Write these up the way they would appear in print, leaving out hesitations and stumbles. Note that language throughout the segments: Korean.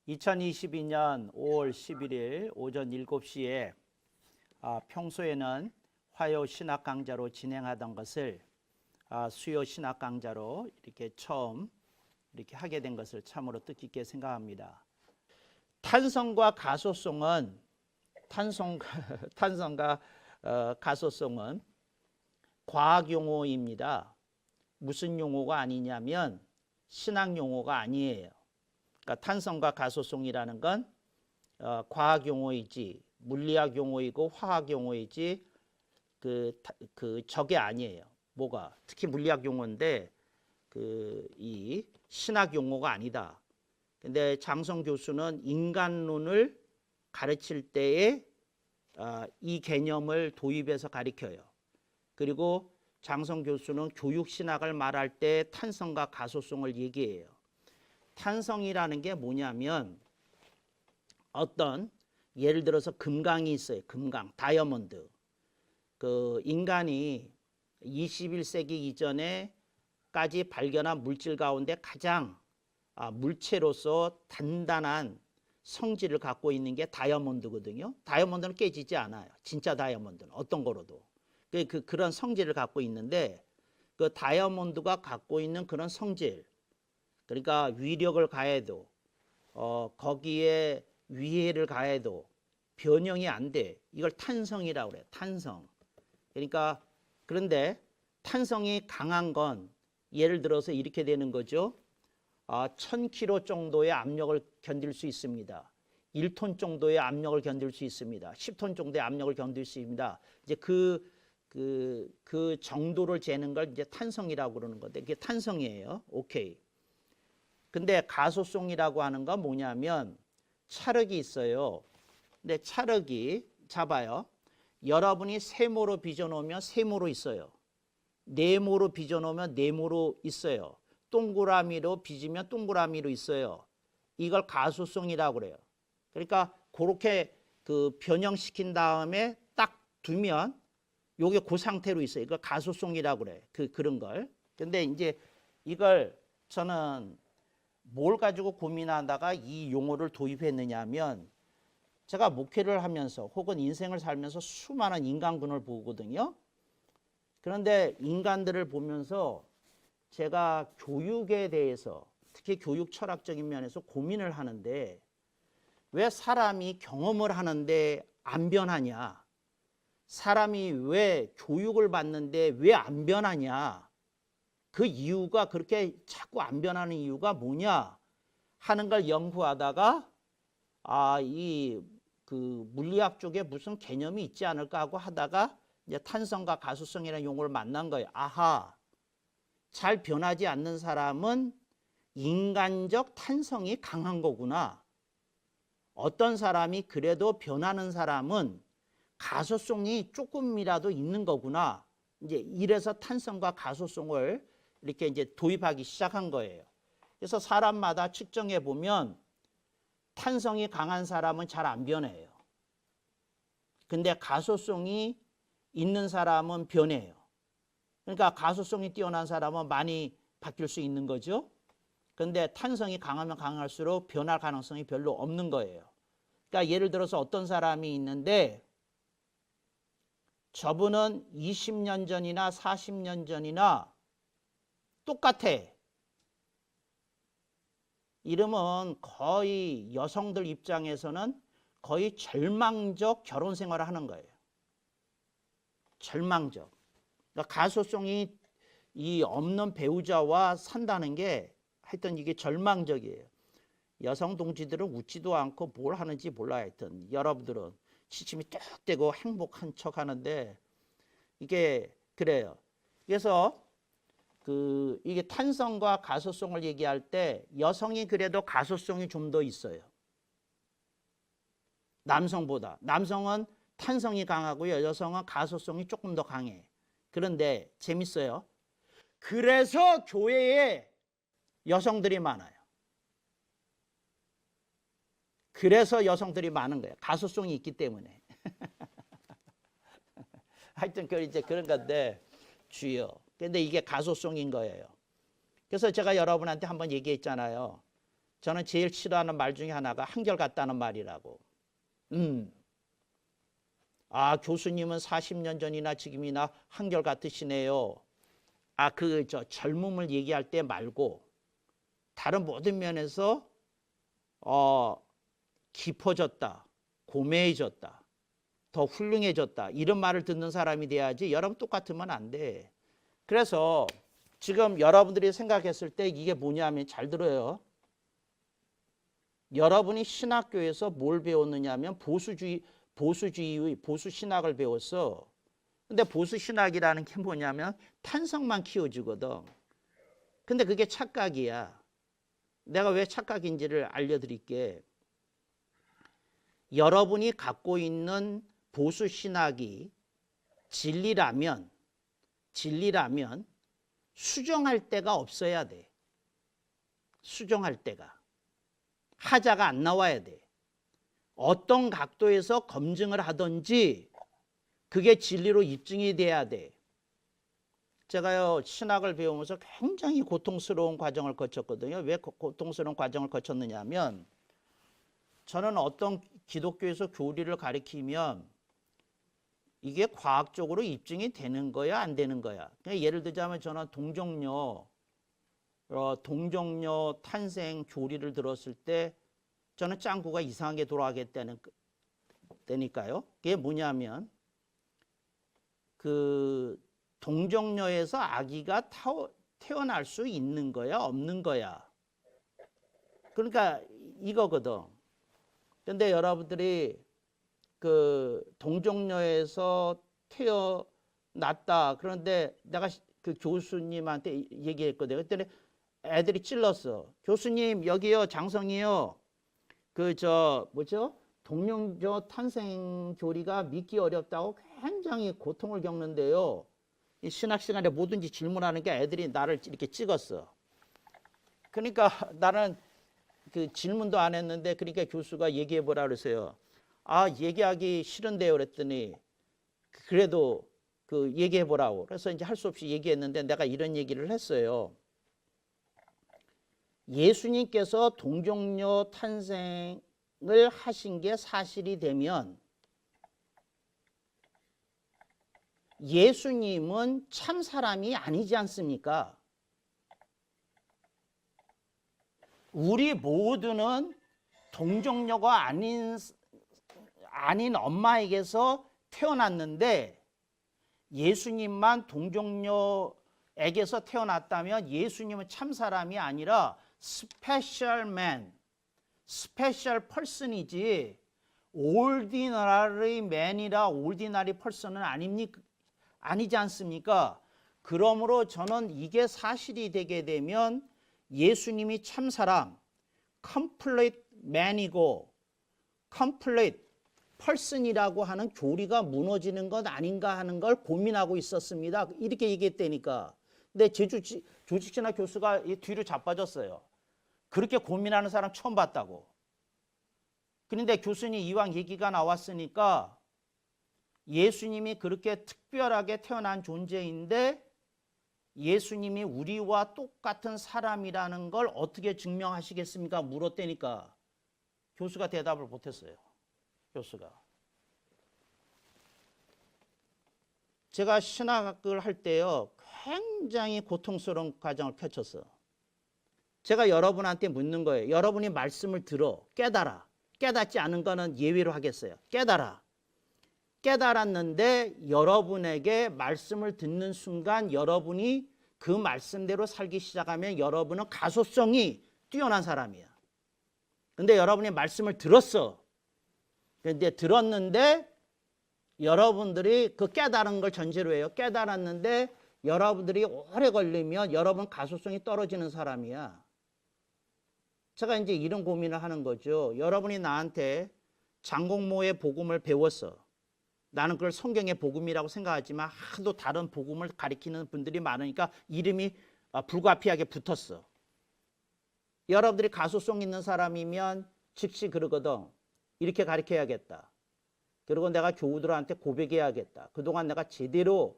2022년 5월 11일 오전 7시에 평소에는 화요 신학 강좌로 진행하던 것을 수요 신학 강좌로 이렇게 처음 이렇게 하게 된 것을 참으로 뜻깊게 생각합니다. 탄성과 가소성은 탄성과 가소성은 과학 용어입니다. 무슨 용어가 아니냐면 신학 용어가 아니에요. 그러니까 탄성과 가소성이라는 건 과학 용어이지 물리학 용어이고 화학 용어이지 저게 아니에요. 뭐가 특히 물리학 용어인데 이 신학 용어가 아니다. 근데 장성 교수는 인간론을 가르칠 때에 이 개념을 도입해서 가르쳐요. 그리고 장성 교수는 교육신학을 말할 때 탄성과 가소성을 얘기해요. 탄성이라는 게 뭐냐면 어떤 예를 들어서 금강이 있어요. 금강, 다이아몬드. 인간이 21세기 이전에까지 발견한 물질 가운데 가장 물체로서 단단한 성질을 갖고 있는 게 다이아몬드거든요. 다이아몬드는 깨지지 않아요. 진짜 다이아몬드는 어떤 거로도. 그런 성질을 갖고 있는데 그 다이아몬드가 갖고 있는 그런 성질, 그러니까 위력을 가해도 거기에 위해를 가해도 변형이 안 돼. 이걸 탄성이라고 그래요. 탄성. 그러니까 그런데 탄성이 강한 건 예를 들어서 이렇게 되는 거죠. 1000kg 정도의 압력을 견딜 수 있습니다. 1톤 정도의 압력을 견딜 수 있습니다. 10톤 정도의 압력을 견딜 수 있습니다. 이제 그 정도를 재는 걸 이제 탄성이라고 그러는 건데 그게 탄성이에요. 오케이. 근데 가소성이라고 하는 건 뭐냐면 찰흙이 있어요. 근데 찰흙이 잡아요. 여러분이 세모로 빚어놓으면 세모로 있어요. 네모로 빚어놓으면 네모로 있어요. 동그라미로 빚으면 동그라미로 있어요. 이걸 가소성이라고 그래요. 그러니까 그렇게 변형시킨 다음에 딱 두면 요게 그 상태로 있어요. 이걸 가소성이라고 그래. 그런 걸. 근데 이제 이걸 저는 뭘 가지고 고민하다가 이 용어를 도입했느냐 하면 제가 목회를 하면서 혹은 인생을 살면서 수많은 인간군을 보거든요. 그런데 인간들을 보면서 제가 교육에 대해서 특히 교육 철학적인 면에서 고민을 하는데 왜 사람이 경험을 하는데 안 변하냐? 사람이 왜 교육을 받는데 왜 안 변하냐? 그 이유가 그렇게 자꾸 안 변하는 이유가 뭐냐 하는 걸 연구하다가 물리학 쪽에 무슨 개념이 있지 않을까 하고 하다가 이제 탄성과 가소성이라는 용어를 만난 거예요. 아하, 잘 변하지 않는 사람은 인간적 탄성이 강한 거구나. 어떤 사람이 그래도 변하는 사람은 가소성이 조금이라도 있는 거구나. 이제 이래서 탄성과 가소성을 이렇게 이제 도입하기 시작한 거예요. 그래서 사람마다 측정해 보면 탄성이 강한 사람은 잘 안 변해요. 근데 가소성이 있는 사람은 변해요. 그러니까 가소성이 뛰어난 사람은 많이 바뀔 수 있는 거죠. 근데 탄성이 강하면 강할수록 변할 가능성이 별로 없는 거예요. 그러니까 예를 들어서 어떤 사람이 있는데 저분은 20년 전이나 40년 전이나 똑같아. 이러면 거의 여성들 입장에서는 거의 절망적 결혼 생활을 하는 거예요. 절망적. 그러니까 가소성이 이 없는 배우자와 산다는 게 하여튼 이게 절망적이에요. 여성 동지들은 웃지도 않고 뭘 하는지 몰라 하여튼 여러분들은 시침이 뚝 떼고 행복한 척 하는데 이게 그래요. 그래서 이게 탄성과 가소성을 얘기할 때 여성이 그래도 가소성이 좀 더 있어요. 남성보다. 남성은 탄성이 강하고요. 여성은 가소성이 조금 더 강해. 그런데 재밌어요. 그래서 교회에 여성들이 많아요. 그래서 여성들이 많은 거예요. 가소성이 있기 때문에. 하여튼 이제 그런 건데 주여. 근데 이게 가소성인 거예요. 그래서 제가 여러분한테 한번 얘기했잖아요. 저는 제일 싫어하는 말 중에 하나가 한결같다는 말이라고. 아, 교수님은 40년 전이나 지금이나 한결같으시네요. 아, 젊음을 얘기할 때 말고 다른 모든 면에서 깊어졌다, 고매해졌다, 더 훌륭해졌다, 이런 말을 듣는 사람이 돼야지. 여러분 똑같으면 안 돼. 그래서 지금 여러분들이 생각했을 때 이게 뭐냐면, 잘 들어요. 여러분이 신학교에서 뭘 배웠느냐 하면 보수 신학을 배웠어. 근데 보수 신학이라는 게 뭐냐면 탄성만 키워주거든. 근데 그게 착각이야. 내가 왜 착각인지를 알려드릴게. 여러분이 갖고 있는 보수 신학이 진리라면 수정할 데가 없어야 돼. 수정할 데가. 하자가 안 나와야 돼. 어떤 각도에서 검증을 하든지 그게 진리로 입증이 돼야 돼. 제가요, 신학을 배우면서 굉장히 고통스러운 과정을 거쳤거든요. 왜 고통스러운 과정을 거쳤느냐 하면, 저는 어떤 기독교에서 교리를 가리키면 이게 과학적으로 입증이 되는 거야, 안 되는 거야. 그러니까 예를 들자면 저는 동정녀 탄생 교리를 들었을 때 저는 짱구가 이상하게 돌아가겠다니까요. 그게 뭐냐면, 동정녀에서 아기가 태어날 수 있는 거야, 없는 거야. 그러니까 이거거든. 근데 여러분들이 동정녀에서 태어났다. 그런데 내가 그 교수님한테 얘기했거든. 그랬더니 애들이 찔렀어. 교수님, 여기요, 장성이요. 동정녀 탄생 교리가 믿기 어렵다고 굉장히 고통을 겪는데요. 이 신학 시간에 뭐든지 질문하는 게 애들이 나를 이렇게 찍었어. 그러니까 나는 그 질문도 안 했는데, 그러니까 교수가 얘기해 보라 그러세요. 아, 얘기하기 싫은데요. 그랬더니 그래도 얘기해 보라고. 그래서 이제 할 수 없이 얘기했는데, 내가 이런 얘기를 했어요. 예수님께서 동정녀 탄생을 하신 게 사실이 되면 예수님은 참 사람이 아니지 않습니까? 우리 모두는 동정녀가 아닌 엄마에게서 태어났는데, 예수님만 동정녀에게서 태어났다면 예수님은 참 사람이 아니라 스페셜 맨, 스페셜 퍼슨이지 올디너리 맨이라 올디너리 퍼슨은 아니지 않습니까? 그러므로 저는 이게 사실이 되게 되면 예수님이 참 사람, complete man이고 complete person이라고 하는 교리가 무너지는 것 아닌가 하는 걸 고민하고 있었습니다. 이렇게 얘기했다니까. 근데 조직신학 교수가 이 뒤로 자빠졌어요. 그렇게 고민하는 사람 처음 봤다고. 그런데 교수님 이왕 얘기가 나왔으니까, 예수님이 그렇게 특별하게 태어난 존재인데 예수님이 우리와 똑같은 사람이라는 걸 어떻게 증명하시겠습니까? 물었다니까. 교수가 대답을 못했어요. 교수가. 제가 신학을 할 때요, 굉장히 고통스러운 과정을 펼쳤어. 제가 여러분한테 묻는 거예요. 여러분이 말씀을 들어, 깨달아. 깨닫지 않은 거는 예외로 하겠어요. 깨달았는데 여러분에게 말씀을 듣는 순간 여러분이 그 말씀대로 살기 시작하면 여러분은 가소성이 뛰어난 사람이야. 근데 여러분이 말씀을 들었어. 근데 들었는데 여러분들이 그 깨달은 걸 전제로 해요. 깨달았는데 여러분들이 오래 걸리면 여러분 가소성이 떨어지는 사람이야. 제가 이제 이런 고민을 하는 거죠. 여러분이 나한테 장공모의 복음을 배웠어. 나는 그걸 성경의 복음이라고 생각하지만 하도 다른 복음을 가리키는 분들이 많으니까 이름이 불가피하게 붙었어. 여러분들이 가소성 있는 사람이면 즉시 그러거든. 이렇게 가르쳐야겠다. 그리고 내가 교우들한테 고백해야겠다. 그동안 내가 제대로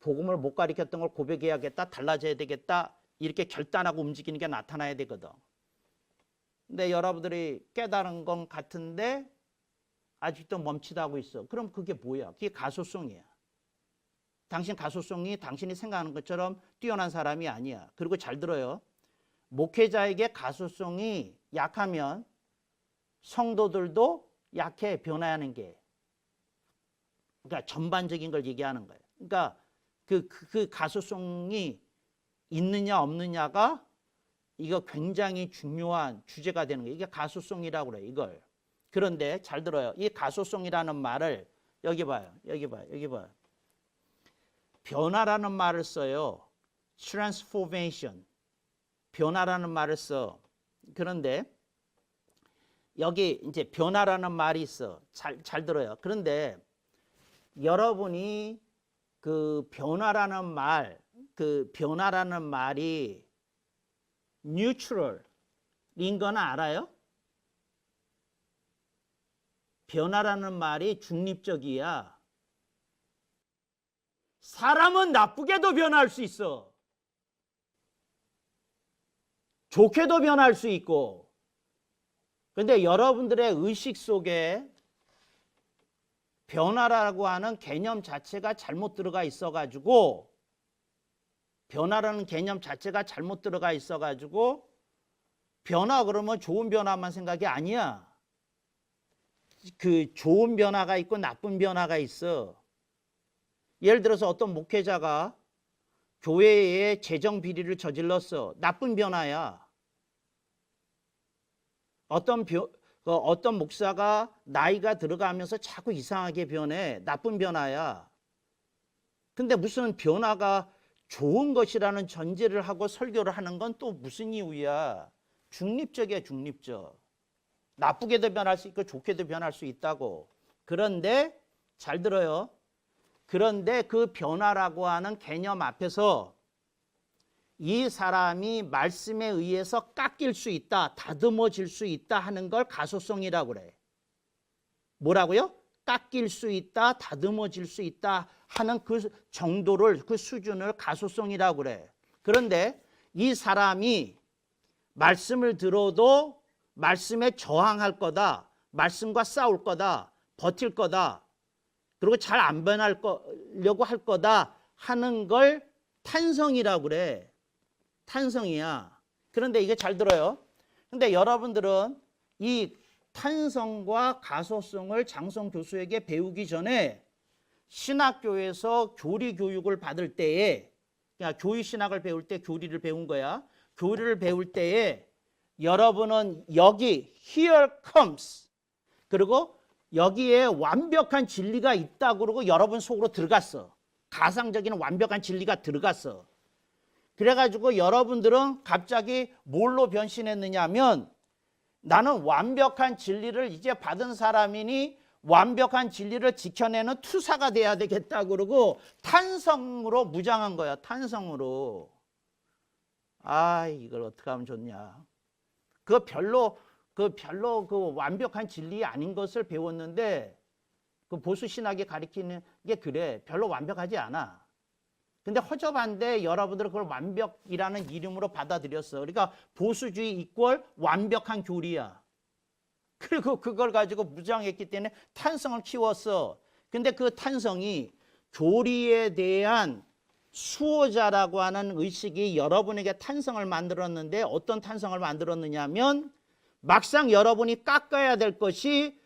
복음을 못 가르쳤던 걸 고백해야겠다. 달라져야 되겠다. 이렇게 결단하고 움직이는 게 나타나야 되거든. 근데 여러분들이 깨달은 건 같은데 아직도 멈칫하고 있어. 그럼 그게 뭐야? 그게 가소성이야. 당신 가소성이 당신이 생각하는 것처럼 뛰어난 사람이 아니야. 그리고 잘 들어요. 목회자에게 가소성이 약하면 성도들도 약해, 변화하는 게. 그러니까 전반적인 걸 얘기하는 거예요. 그러니까 그 가소성이 있느냐 없느냐가 이거 굉장히 중요한 주제가 되는 거예요. 이게 가소성이라고 그래요. 이걸. 그런데 잘 들어요. 이 가소성이라는 말을 여기 봐요. 여기 봐요. 여기 봐요. 변화라는 말을 써요. transformation. 변화라는 말을 써. 그런데 여기 이제 변화라는 말이 있어. 잘 들어요. 그런데 여러분이 그 변화라는 말이 뉴트럴인 건 알아요? 변화라는 말이 중립적이야. 사람은 나쁘게도 변할 수 있어. 좋게도 변할 수 있고. 그런데 여러분들의 의식 속에 변화라고 하는 개념 자체가 잘못 들어가 있어가지고 변화라는 개념 자체가 잘못 들어가 있어가지고 변화 그러면 좋은 변화만 생각이 아니야. 그 좋은 변화가 있고 나쁜 변화가 있어. 예를 들어서 어떤 목회자가 교회에 재정 비리를 저질렀어. 나쁜 변화야. 어떤 목사가 나이가 들어가면서 자꾸 이상하게 변해. 나쁜 변화야. 근데 무슨 변화가 좋은 것이라는 전제를 하고 설교를 하는 건 또 무슨 이유야. 중립적이야, 중립적. 나쁘게도 변할 수 있고 좋게도 변할 수 있다고. 그런데 잘 들어요. 그런데 그 변화라고 하는 개념 앞에서 이 사람이 말씀에 의해서 깎일 수 있다, 다듬어질 수 있다 하는 걸 가소성이라고 그래. 뭐라고요? 깎일 수 있다, 다듬어질 수 있다 하는 그 정도를, 그 수준을 가소성이라고 그래. 그런데 이 사람이 말씀을 들어도 말씀에 저항할 거다, 말씀과 싸울 거다, 버틸 거다, 그리고 잘 안 변하려고 할 거다 하는 걸 탄성이라고 그래. 탄성이야. 그런데 이게 잘 들어요. 근데 여러분들은 이 탄성과 가소성을 장성 교수에게 배우기 전에 신학교에서 교리 교육을 받을 때에, 그러니까 교리 신학을 배울 때 교리를 배운 거야. 교리를 배울 때에 여러분은 여기 here comes, 그리고 여기에 완벽한 진리가 있다고 그러고 여러분 속으로 들어갔어. 가상적인 완벽한 진리가 들어갔어. 그래가지고 여러분들은 갑자기 뭘로 변신했느냐면, 나는 완벽한 진리를 이제 받은 사람이니 완벽한 진리를 지켜내는 투사가 돼야 되겠다 그러고 탄성으로 무장한 거야. 탄성으로. 아, 이걸 어떻게 하면 좋냐. 그 별로 그 완벽한 진리 아닌 것을 배웠는데, 그 보수 신학이 가리키는 게 그래. 별로 완벽하지 않아. 근데 허접한데 여러분들은 그걸 완벽이라는 이름으로 받아들였어. 그러니까 보수주의 이퀄 완벽한 교리야. 그리고 그걸 가지고 무장했기 때문에 탄성을 키웠어. 근데 그 탄성이 교리에 대한 수호자라고 하는 의식이 여러분에게 탄성을 만들었는데, 어떤 탄성을 만들었느냐면 막상 여러분이 깎아야 될 것이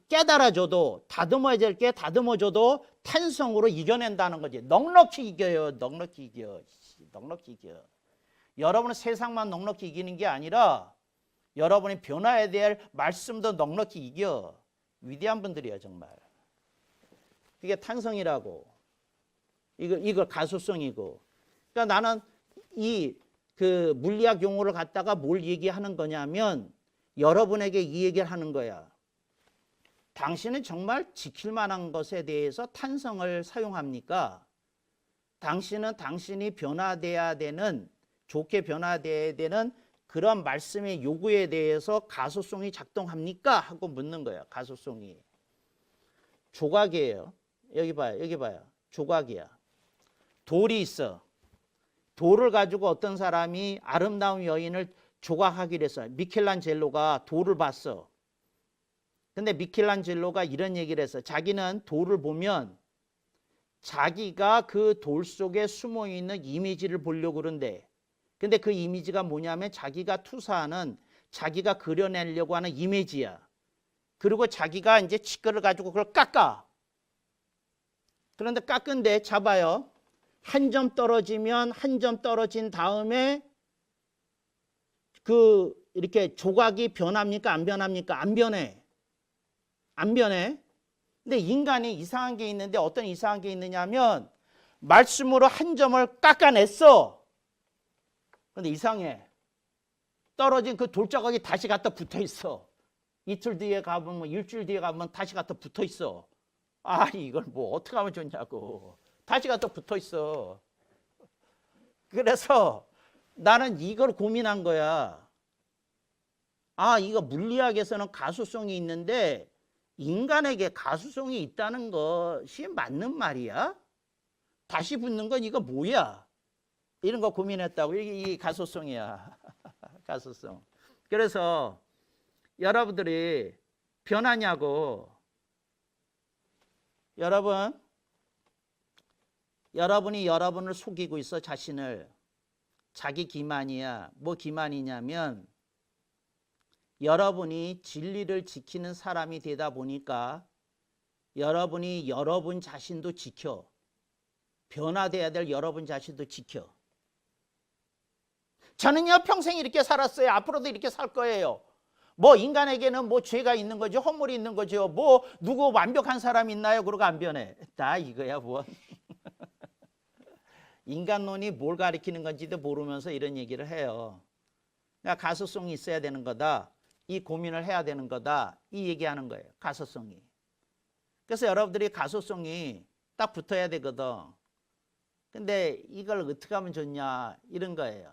깨달아줘도, 다듬어야 될 게 다듬어줘도 탄성으로 이겨낸다는 거지. 넉넉히 이겨요. 넉넉히 이겨. 넉넉히 이겨. 여러분은 세상만 넉넉히 이기는 게 아니라 여러분이 변화해야 될 말씀도 넉넉히 이겨. 위대한 분들이야 정말. 그게 탄성이라고. 이걸 가소성이고. 그러니까 나는 그 물리학 용어를 갖다가 뭘 얘기하는 거냐면, 여러분에게 이 얘기를 하는 거야. 당신은 정말 지킬 만한 것에 대해서 탄성을 사용합니까? 당신은 당신이 변화돼야 되는, 좋게 변화돼야 되는 그런 말씀의 요구에 대해서 가소성이 작동합니까? 하고 묻는 거야. 가소성이. 조각이에요. 여기 봐요. 여기 봐요. 조각이야. 돌이 있어. 돌을 가지고 어떤 사람이 아름다운 여인을 조각하기로 했어. 미켈란젤로가 돌을 봤어. 근데 미켈란젤로가 이런 얘기를 했어. 자기는 돌을 보면 자기가 그 돌 속에 숨어 있는 이미지를 보려고 그런데, 근데 그 이미지가 뭐냐면 자기가 투사하는, 자기가 그려내려고 하는 이미지야. 그리고 자기가 이제 치과를 가지고 그걸 깎아. 그런데 깎은데 잡아요. 한 점 떨어지면 한 점 떨어진 다음에 그 이렇게 조각이 변합니까? 안 변합니까? 안 변해. 안 변해. 근데 인간이 이상한 게 있는데 어떤 이상한 게 있느냐면 말씀으로 한 점을 깎아냈어. 근데 이상해. 떨어진 그 돌자국이 다시 갖다 붙어 있어. 이틀 뒤에 가면 뭐 일주일 뒤에 가면 다시 갖다 붙어 있어. 아, 이걸 뭐 어떻게 하면 좋냐고. 다시 갖다 붙어 있어. 그래서 나는 이걸 고민한 거야. 아, 이거 물리학에서는 가소성이 있는데 인간에게 가소성이 있다는 것이 맞는 말이야? 다시 붙는 건 이거 뭐야? 이런 거 고민했다고. 이게 가소성이야. 가소성. 그래서 여러분들이 변하냐고. 여러분이 여러분을 속이고 있어. 자신을. 자기 기만이야. 뭐 기만이냐면 여러분이 진리를 지키는 사람이 되다 보니까 여러분이 여러분 자신도 지켜. 변화돼야 될 여러분 자신도 지켜. 저는요 평생 이렇게 살았어요. 앞으로도 이렇게 살 거예요. 뭐 인간에게는 뭐 죄가 있는 거죠. 허물이 있는 거죠. 뭐 누구 완벽한 사람 있나요? 그러고 안 변해. 다 이거야 뭐. 인간론이 뭘 가리키는 건지도 모르면서 이런 얘기를 해요. 그러니까 가소성이 있어야 되는 거다. 이 고민을 해야 되는 거다. 이 얘기하는 거예요. 가소성이. 그래서 여러분들이 가소성이 딱 붙어야 되거든. 근데 이걸 어떻게 하면 좋냐 이런 거예요.